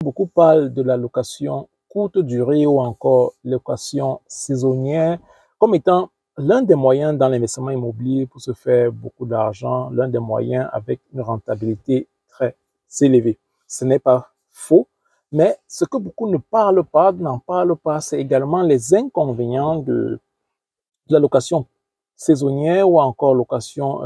Beaucoup parlent de la location courte durée ou encore location saisonnière comme étant l'un des moyens dans l'investissement immobilier pour se faire beaucoup d'argent, l'un des moyens avec une rentabilité très élevée. Ce n'est pas faux, mais ce que beaucoup n'en parlent pas, c'est également les inconvénients de la location saisonnière ou encore location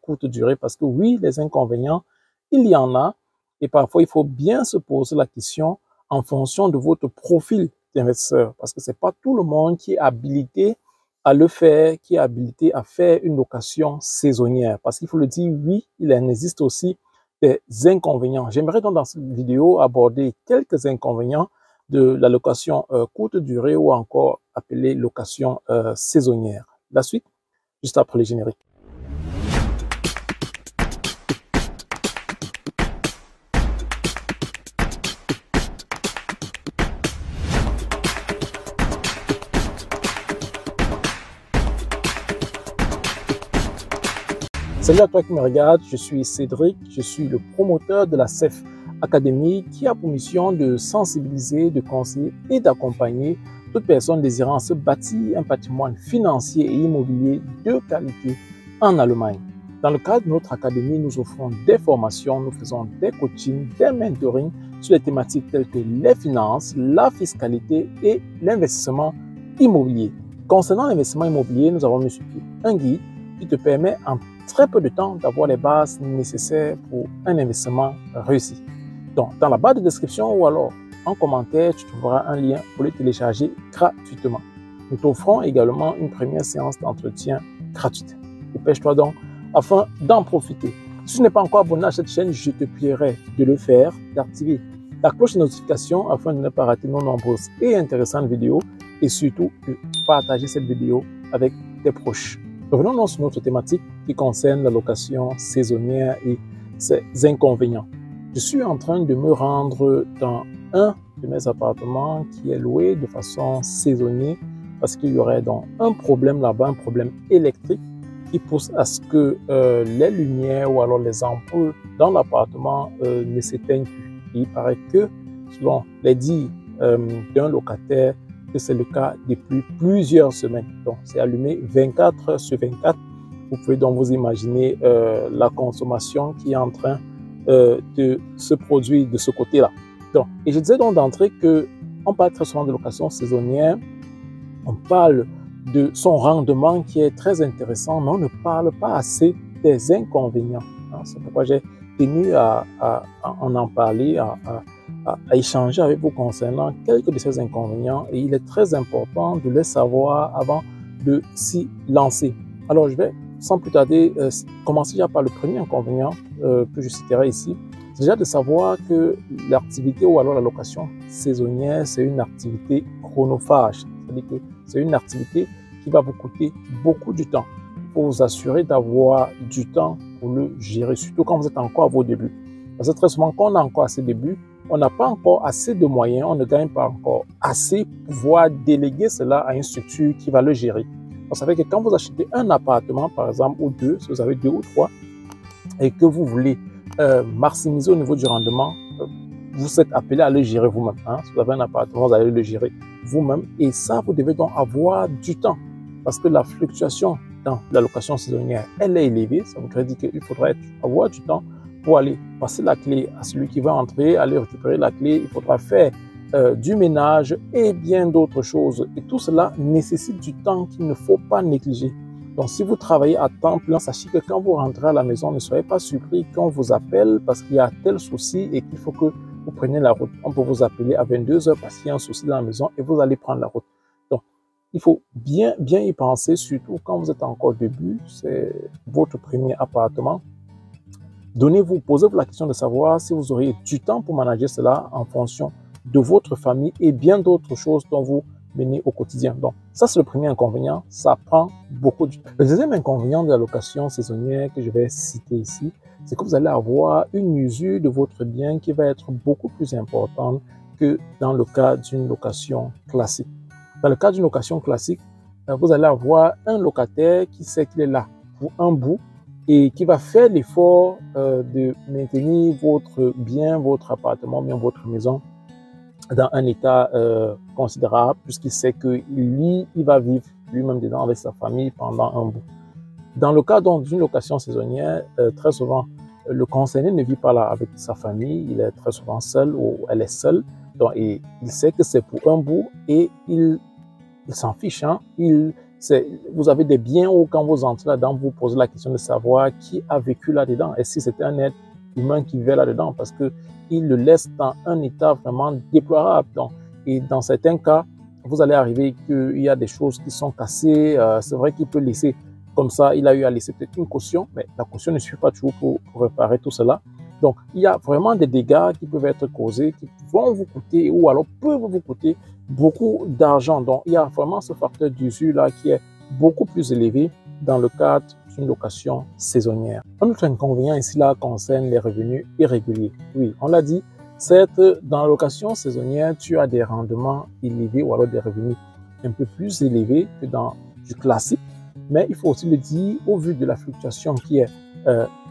courte durée, parce que oui, les inconvénients, il y en a, et parfois il faut bien se poser la question en fonction de votre profil d'investisseur, parce que c'est pas tout le monde qui est habilité à le faire, qui est habilité à faire une location saisonnière, parce qu'il faut le dire, oui, il en existe aussi des inconvénients. J'aimerais donc dans cette vidéo aborder quelques inconvénients de la location courte durée ou encore appelée location saisonnière. La suite, juste après les génériques. Salut à toi qui me regarde, je suis Cédric, je suis le promoteur de la CEF Academy qui a pour mission de sensibiliser, de conseiller et d'accompagner toute personne désirant se bâtir un patrimoine financier et immobilier de qualité en Allemagne. Dans le cadre de notre académie, nous offrons des formations, nous faisons des coachings, des mentorings sur les thématiques telles que les finances, la fiscalité et l'investissement immobilier. Concernant l'investissement immobilier, nous avons multiplié un guide qui te permet en très peu de temps d'avoir les bases nécessaires pour un investissement réussi. Donc, dans la barre de description ou alors en commentaire, tu trouveras un lien pour le télécharger gratuitement. Nous t'offrons également une première séance d'entretien gratuite. Dépêche-toi donc afin d'en profiter. Si tu n'es pas encore abonné à cette chaîne, je te prierai de le faire, d'activer la cloche de notification afin de ne pas rater nos nombreuses et intéressantes vidéos et surtout de partager cette vidéo avec tes proches. Revenons donc sur notre thématique qui concerne la location saisonnière et ses inconvénients. Je suis en train de me rendre dans un de mes appartements qui est loué de façon saisonnière parce qu'il y aurait donc un problème là-bas, un problème électrique qui pousse à ce que les lumières ou alors les ampoules dans l'appartement ne s'éteignent plus. Et il paraît que, selon les dires d'un locataire, que c'est le cas depuis plusieurs semaines. Donc, c'est allumé 24 heures sur 24. Vous pouvez donc vous imaginer la consommation qui est en train de se produire de ce côté-là. Donc, et je disais donc d'entrée qu'on parle très souvent de location saisonnière, on parle de son rendement qui est très intéressant, mais on ne parle pas assez des inconvénients. C'est pourquoi j'ai tenu à en parler, à échanger avec vous concernant quelques de ces inconvénients, et il est très important de les savoir avant de s'y lancer. Alors je vais sans plus tarder commencer déjà par le premier inconvénient que je citerai ici. C'est déjà de savoir que l'activité ou alors la location saisonnière, c'est une activité chronophage, c'est-à-dire que c'est une activité qui va vous coûter beaucoup de temps. Il faut vous assurer d'avoir du temps pour le gérer, surtout quand vous êtes encore à vos débuts. Parce que très souvent, quand on a encore à ses débuts, on n'a pas encore assez de moyens, on ne gagne pas encore assez pour pouvoir déléguer cela à une structure qui va le gérer. Vous savez que quand vous achetez un appartement, par exemple, ou deux, si vous avez deux ou trois, et que vous voulez maximiser au niveau du rendement, vous êtes appelé à le gérer vous-même. Si vous avez un appartement, vous allez le gérer vous-même. Et ça, vous devez donc avoir du temps. Parce que la fluctuation dans la location saisonnière, elle est élevée. Ça voudrait dire qu'il faudrait avoir du temps pour aller passer la clé à celui qui va entrer, aller récupérer la clé. Il faudra faire du ménage et bien d'autres choses. Et tout cela nécessite du temps qu'il ne faut pas négliger. Donc, si vous travaillez à temps plein, sachez que quand vous rentrez à la maison, ne soyez pas surpris quand on vous appelle parce qu'il y a tel souci et qu'il faut que vous preniez la route. On peut vous appeler à 22 heures parce qu'il y a un souci dans la maison et vous allez prendre la route. Donc, il faut bien y penser, surtout quand vous êtes encore au début, c'est votre premier appartement. Posez-vous la question de savoir si vous aurez du temps pour manager cela en fonction de votre famille et bien d'autres choses dont vous menez au quotidien. Donc, ça, c'est le premier inconvénient. Ça prend beaucoup de temps. Le deuxième inconvénient de la location saisonnière que je vais citer ici, c'est que vous allez avoir une usure de votre bien qui va être beaucoup plus importante que dans le cas d'une location classique. Dans le cas d'une location classique, vous allez avoir un locataire qui sait qu'il est là pour un bout et qui va faire l'effort de maintenir votre bien, votre appartement, bien votre maison dans un état considérable, puisqu'il sait que lui, il va vivre lui-même dedans avec sa famille pendant un bout. Dans le cas d'une location saisonnière, très souvent, le concerné ne vit pas là avec sa famille, il est très souvent seul ou elle est seule. Donc, et il sait que c'est pour un bout et il s'en fiche. Hein. Vous avez des biens où quand vous entrez là-dedans, vous posez la question de savoir qui a vécu là-dedans. Et si c'était un être humain qui vivait là-dedans, parce qu'il le laisse dans un état vraiment déplorable. Donc, et dans certains cas, vous allez arriver qu'il y a des choses qui sont cassées. C'est vrai qu'il peut laisser comme ça, il a eu à laisser peut-être une caution, mais la caution ne suffit pas toujours pour réparer tout cela. Donc, il y a vraiment des dégâts qui peuvent être causés, qui vont vous coûter ou alors peuvent vous coûter beaucoup d'argent. Donc, il y a vraiment ce facteur d'usure là qui est beaucoup plus élevé dans le cadre d'une location saisonnière. Un autre inconvénient ici là concerne les revenus irréguliers. Oui, on l'a dit, certes, dans la location saisonnière, tu as des rendements élevés ou alors des revenus un peu plus élevés que dans du classique. Mais il faut aussi le dire, au vu de la fluctuation qui est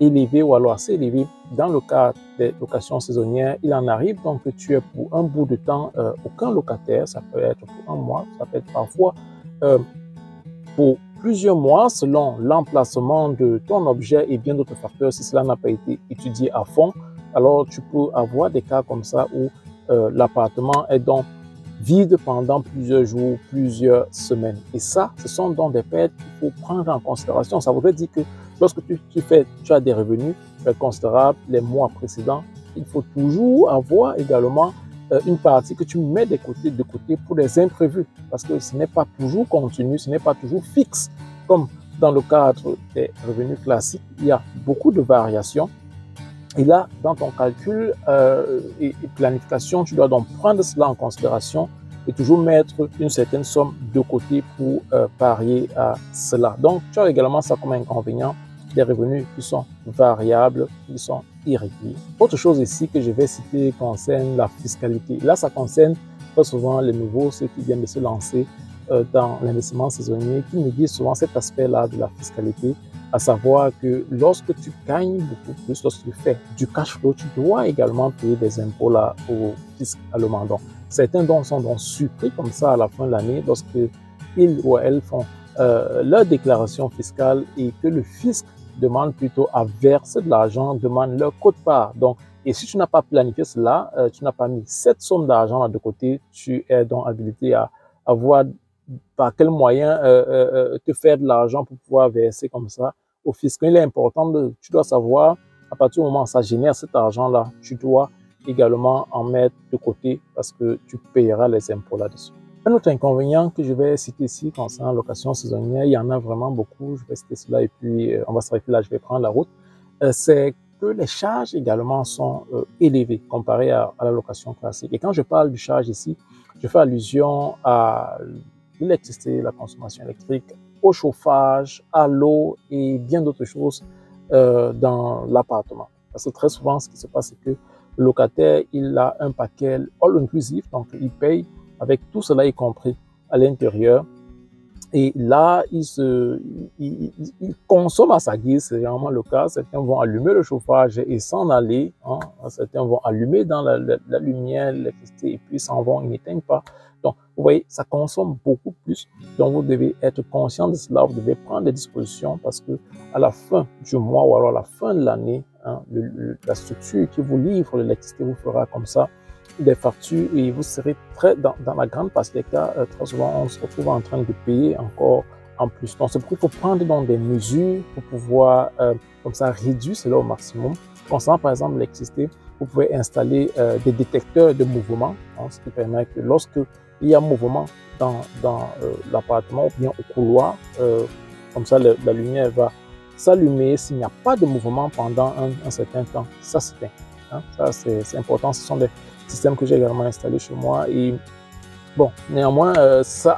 élevée ou alors assez élevée dans le cas des locations saisonnières, il en arrive donc que tu es pour un bout de temps aucun locataire, ça peut être pour un mois, ça peut être parfois pour plusieurs mois selon l'emplacement de ton objet et bien d'autres facteurs. Si cela n'a pas été étudié à fond, alors tu peux avoir des cas comme ça où l'appartement est donc vide pendant plusieurs jours, plusieurs semaines. Et ça, ce sont donc des pertes qu'il faut prendre en considération. Ça voudrait dire que lorsque tu as des revenus considérables les mois précédents, il faut toujours avoir également une partie que tu mets de côté pour les imprévus. Parce que ce n'est pas toujours continu, ce n'est pas toujours fixe. Comme dans le cadre des revenus classiques, il y a beaucoup de variations. Et là, dans ton calcul et planification, tu dois donc prendre cela en considération et toujours mettre une certaine somme de côté pour parier à cela. Donc, tu as également ça comme inconvénient, des revenus qui sont variables, qui sont irréguliers. Autre chose ici que je vais citer concerne la fiscalité. Là, ça concerne très souvent les nouveaux, ceux qui viennent de se lancer dans l'investissement saisonnier, qui négligent souvent cet aspect-là de la fiscalité, à savoir que lorsque tu gagnes beaucoup plus, lorsque tu fais du cash flow, tu dois également payer des impôts là au fisc allemand. Donc, certains sont donc surpris comme ça à la fin de l'année lorsqu'ils ou elles font leur déclaration fiscale et que le fisc demande plutôt à verser de l'argent, demande leur quote-part. Donc, et si tu n'as pas planifié cela, tu n'as pas mis cette somme d'argent là de côté, tu es donc habilité à voir par quel moyen te faire de l'argent pour pouvoir verser comme ça au fisc. Il est important, tu dois savoir, à partir du moment où ça génère cet argent-là, tu dois également en mettre de côté parce que tu payeras les impôts là-dessus. Un autre inconvénient que je vais citer ici concernant la location saisonnière, il y en a vraiment beaucoup, je vais citer cela et puis on va s'arrêter là, je vais prendre la route, c'est que les charges également sont élevées comparées à la location classique. Et quand je parle de charges ici, je fais allusion à l'électricité, la consommation électrique, au chauffage, à l'eau et bien d'autres choses dans l'appartement. Parce que très souvent, ce qui se passe, c'est que le locataire, il a un paquet all-inclusif, donc il paye avec tout cela y compris à l'intérieur. Et là, il consomme à sa guise, c'est vraiment le cas. Certains vont allumer le chauffage et s'en aller. Hein. Certains vont allumer dans la lumière, l'électricité, et puis s'en vont, ils n'éteignent pas. Donc, vous voyez, ça consomme beaucoup plus. Donc, vous devez être conscient de cela. Vous devez prendre des dispositions parce que à la fin du mois ou alors à la fin de l'année, hein, la structure qui vous livre l'électricité vous fera comme ça des factures et vous serez dans la grande partie des cas, très souvent, on se retrouve en train de payer encore en plus. Donc, c'est pourquoi il faut prendre donc des mesures pour pouvoir, comme ça, réduire cela au maximum. Concernant, par exemple, l'électricité, vous pouvez installer des détecteurs de mouvement, hein, ce qui permet que lorsque il y a mouvement dans l'appartement ou bien au couloir, comme ça, la lumière va s'allumer. S'il n'y a pas de mouvement pendant un certain temps, ça s'éteint. Hein, ça, c'est important. Ce sont des système que j'ai également installé chez moi et bon, néanmoins,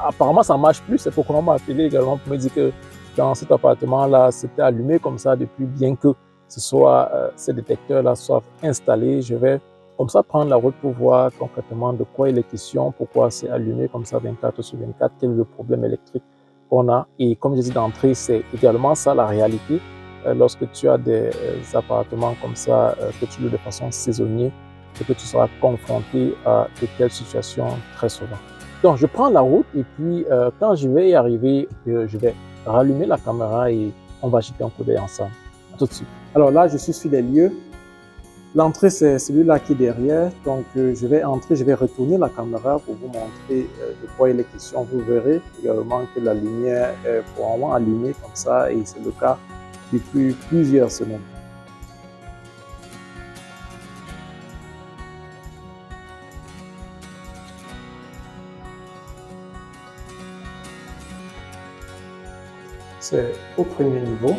apparemment ça marche plus, c'est pourquoi on m'a appelé également pour me dire que dans cet appartement-là, c'était allumé comme ça depuis, bien que ce soit ces détecteurs-là soient installés. Je vais comme ça prendre la route pour voir concrètement de quoi il est question, pourquoi c'est allumé comme ça 24/24, quel est le problème électrique qu'on a. Et comme je dis d'entrée, c'est également ça la réalité. Lorsque tu as des appartements comme ça que tu loues de façon saisonnière, et que tu seras confronté à de telles situations très souvent. Donc, je prends la route et puis quand je vais y arriver, je vais rallumer la caméra et on va jeter un coup d'œil ensemble. À tout de suite. Alors là, je suis sur les lieux. L'entrée, c'est celui-là qui est derrière. Donc, je vais entrer, je vais retourner la caméra pour vous montrer de quoi il est question. Vous verrez également que la lumière est probablement allumée comme ça et c'est le cas depuis plusieurs semaines. C'est au premier niveau.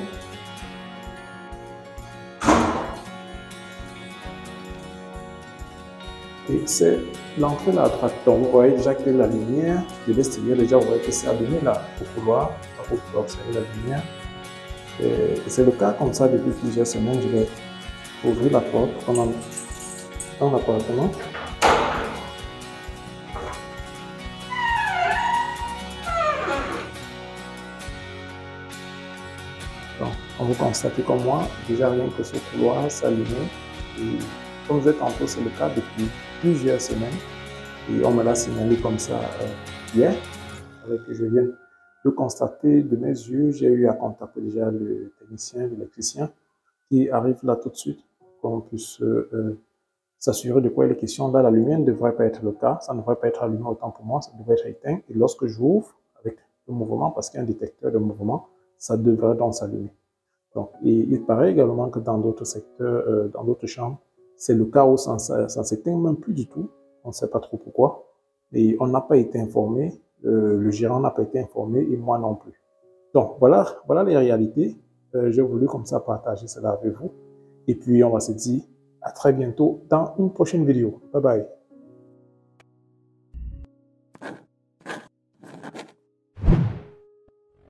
Et c'est l'entrée là à droite. Donc vous voyez déjà que la lumière de l'extérieur, déjà vous voyez que c'est allumé là au couloir. Vous pouvez observer la lumière. Et c'est le cas comme ça depuis plusieurs semaines. Je vais ouvrir la porte pendant dans l'appartement. Donc, comme vous constatez comme moi, déjà rien que ce couloir s'allumer. Et comme vous êtes entré, c'est le cas depuis plusieurs semaines. Et on me l'a signalé comme ça hier, avec que je viens de constater de mes yeux. J'ai eu à contacter déjà le technicien, l'électricien, qui arrive là tout de suite, pour qu'on puisse s'assurer de quoi il est question. Là, la lumière ne devrait pas être le cas, ça ne devrait pas être allumé autant pour moi, ça devrait être éteint. Et lorsque j'ouvre avec le mouvement, parce qu'il y a un détecteur de mouvement, ça devrait donc s'allumer. Donc, et il paraît également que dans d'autres secteurs, dans d'autres chambres, c'est le cas où ça ne s'éteint même plus du tout. On ne sait pas trop pourquoi. Et on n'a pas été informé, le gérant n'a pas été informé et moi non plus. Donc, voilà les réalités. J'ai voulu comme ça partager cela avec vous. Et puis, on va se dire à très bientôt dans une prochaine vidéo. Bye bye.